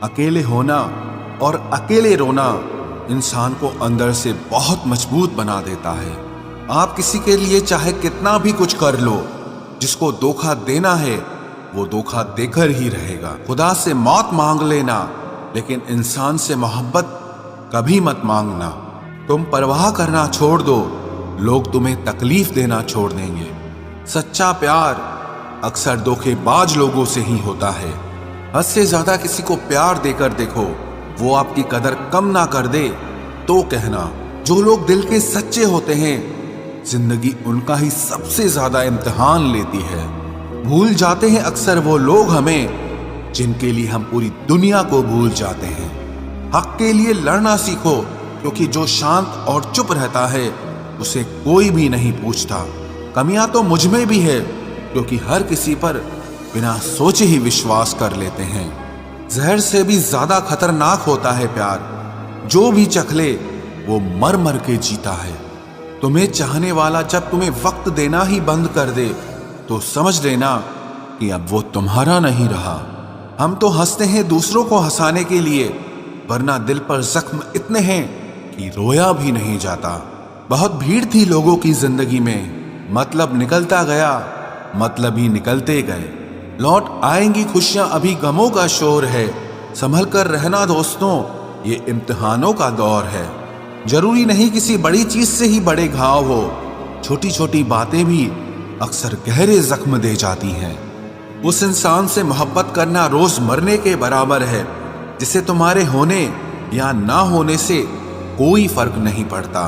अकेले होना और अकेले रोना इंसान को अंदर से बहुत मजबूत बना देता है। आप किसी के लिए चाहे कितना भी कुछ कर लो, जिसको धोखा देना है वो धोखा देकर ही रहेगा। खुदा से मौत मांग लेना, लेकिन इंसान से मोहब्बत कभी मत मांगना। तुम परवाह करना छोड़ दो, लोग तुम्हें तकलीफ देना छोड़ देंगे। सच्चा प्यार अक्सर धोखेबाज लोगों से ही होता है। हद से ज्यादा किसी को प्यार देकर देखो, वो आपकी कदर कम ना कर दे तो कहना। जो लोग दिल के सच्चे होते हैं, जिंदगी उनका ही सबसे ज्यादा इम्तिहान लेती है। भूल जाते हैं अक्सर वो लोग हमें जिनके लिए हम पूरी दुनिया को भूल जाते हैं। हक के लिए लड़ना सीखो, क्योंकि जो शांत और चुप रहता है उसे कोई भी नहीं पूछता। कमियां तो मुझ में भी है, क्योंकि हर किसी पर बिना सोचे ही विश्वास कर लेते हैं। जहर से भी ज्यादा खतरनाक होता है प्यार। जो भी चख ले वो मर मर के जीता है। तुम्हें चाहने वाला जब तुम्हें वक्त देना ही बंद कर दे तो समझ लेना कि अब वो तुम्हारा नहीं रहा। हम तो हंसते हैं दूसरों को हंसाने के लिए, वरना दिल पर जख्म इतने हैं कि रोया भी नहीं जाता। बहुत भीड़ थी लोगों की जिंदगी में, मतलब निकलता गया, मतलब ही निकलते गए। लौट आएंगी खुशियां, अभी गमों का शोर है। संभल कर रहना दोस्तों, ये इम्तिहानों का दौर है। जरूरी नहीं किसी बड़ी चीज से ही बड़े घाव हो, छोटी छोटी बातें भी अक्सर गहरे जख्म दे जाती हैं। उस इंसान से मोहब्बत करना रोज मरने के बराबर है, जिसे तुम्हारे होने या ना होने से कोई फर्क नहीं पड़ता।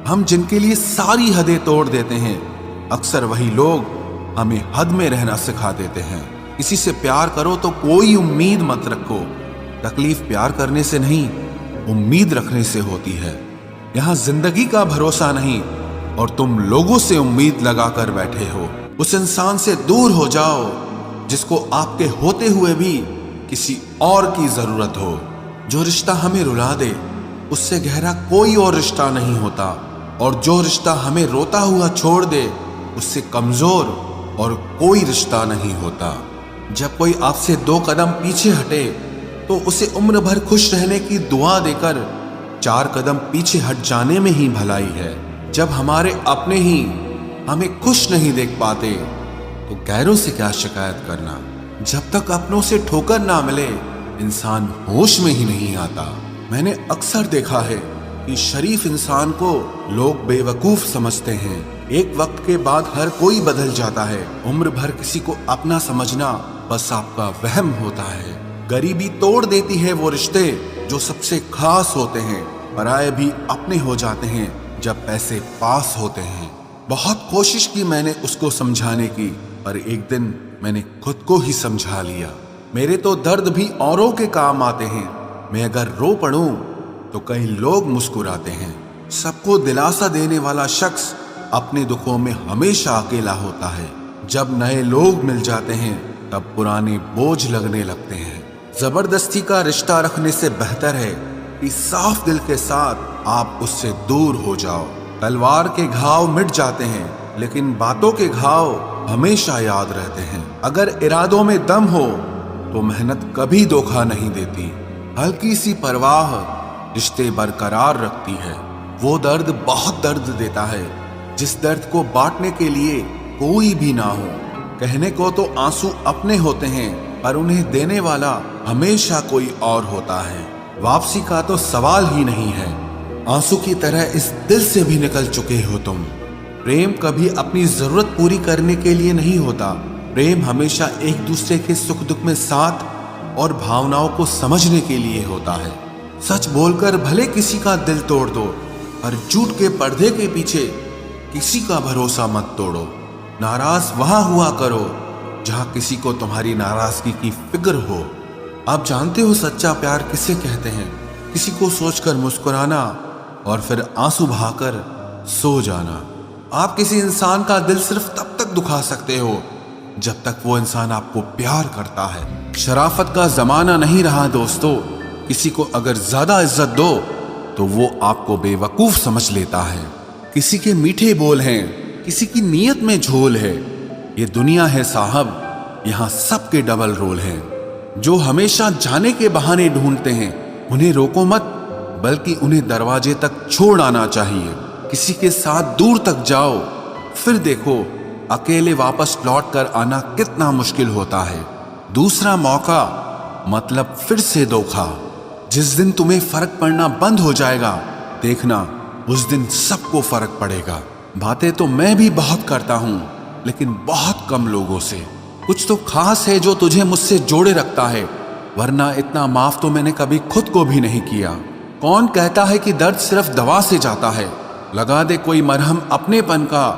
हम जिनके लिए सारी हदें तोड़ देते हैं, अक्सर वही लोग हमें हद में रहना सिखा देते हैं। किसी से प्यार करो तो कोई उम्मीद मत रखो। तकलीफ प्यार करने से नहीं, उम्मीद रखने से होती है। यहाँ जिंदगी का भरोसा नहीं और तुम लोगों से उम्मीद लगा कर बैठे हो। उस इंसान से दूर हो जाओ जिसको आपके होते हुए भी किसी और की जरूरत हो। जो रिश्ता हमें रुला दे उससे गहरा कोई और रिश्ता नहीं होता, और जो रिश्ता हमें रोता हुआ छोड़ दे उससे कमजोर और कोई रिश्ता नहीं होता। जब कोई आपसे 2 कदम पीछे हटे तो उसे उम्र भर खुश रहने की दुआ देकर 4 कदम पीछे हट जाने में ही भलाई है। जब हमारे अपने ही हमें खुश नहीं देख पाते तो गैरों से क्या शिकायत करना। जब तक अपनों से ठोकर ना मिले इंसान होश में ही नहीं आता। मैंने अक्सर देखा है कि शरीफ इंसान को लोग बेवकूफ समझते हैं। एक वक्त के बाद हर कोई बदल जाता है। उम्र भर किसी को अपना समझना बस आपका वहम होता है। गरीबी तोड़ देती है वो रिश्ते जो सबसे खास होते हैं। पराये भी अपने हो जाते हैं जब पैसे पास होते हैं। बहुत कोशिश की मैंने उसको समझाने की, पर एक दिन मैंने खुद को ही समझा लिया। मेरे तो दर्द भी औरों के काम आते हैं। मैं अगर रो पड़ूं तो कई लोग मुस्कुराते हैं। सबको दिलासा देने वाला शख्स अपने दुखों में हमेशा अकेला होता है। जब नए लोग मिल जाते हैं तब पुराने बोझ लगने लगते हैं। जबरदस्ती का रिश्ता रखने से बेहतर है कि साफ दिल के साथ आप उससे दूर हो जाओ। तलवार के घाव मिट जाते हैं, लेकिन बातों के घाव हमेशा याद रहते हैं। अगर इरादों में दम हो तो मेहनत कभी धोखा नहीं देती। हल्की सी परवाह रिश्ते बरकरार रखती है। वो दर्द बहुत दर्द देता है जिस दर्द को बांटने के लिए कोई भी ना हो। कहने को तो आंसू अपने होते हैं, पर उन्हें देने वाला हमेशा कोई और होता है। वापसी का तो सवाल ही नहीं है। आंसू की तरह इस दिल से भी निकल चुके हो तुम। प्रेम कभी अपनी जरूरत पूरी करने के लिए नहीं होता। प्रेम हमेशा एक दूसरे के सुख दुख में साथ और भावनाओं को समझने के लिए होता है। सच बोलकर भले किसी का दिल तोड़ दो, पर झूठ के पर्दे के पीछे किसी का भरोसा मत तोड़ो। नाराज वहां हुआ करो जहां किसी को तुम्हारी नाराजगी की फिक्र हो। आप जानते हो सच्चा प्यार किसे कहते हैं? किसी को सोचकर मुस्कुराना और फिर आंसू बहाकर सो जाना। आप किसी इंसान का दिल सिर्फ तब तक दुखा सकते हो जब तक वो इंसान आपको प्यार करता है। शराफत का जमाना नहीं रहा दोस्तों। किसी को अगर ज्यादा इज्जत दो तो वो आपको बेवकूफ समझ लेता है। किसी के मीठे बोल हैं, किसी की नीयत में झोल है। ये दुनिया है साहब, यहाँ सबके डबल रोल हैं। جو ہمیشہ جانے کے بہانے ڈھونڈتے ہیں انہیں روکو مت، بلکہ انہیں دروازے تک چھوڑ آنا چاہیے۔ کسی کے ساتھ دور تک جاؤ، پھر دیکھو اکیلے واپس لوٹ کر آنا کتنا مشکل ہوتا ہے۔ دوسرا موقع مطلب پھر سے دھوکا۔ جس دن تمہیں فرق پڑنا بند ہو جائے گا، دیکھنا اس دن سب کو فرق پڑے گا۔ باتیں تو میں بھی بہت کرتا ہوں، لیکن بہت کم لوگوں سے۔ کچھ تو خاص ہے جو تجھے مجھ سے جوڑے رکھتا ہے، ورنہ اتنا معاف تو میں نے کبھی خود کو بھی نہیں کیا۔ کون کہتا ہے کہ درد صرف دوا سے جاتا ہے؟ لگا دے کوئی مرہم اپنے پن کا،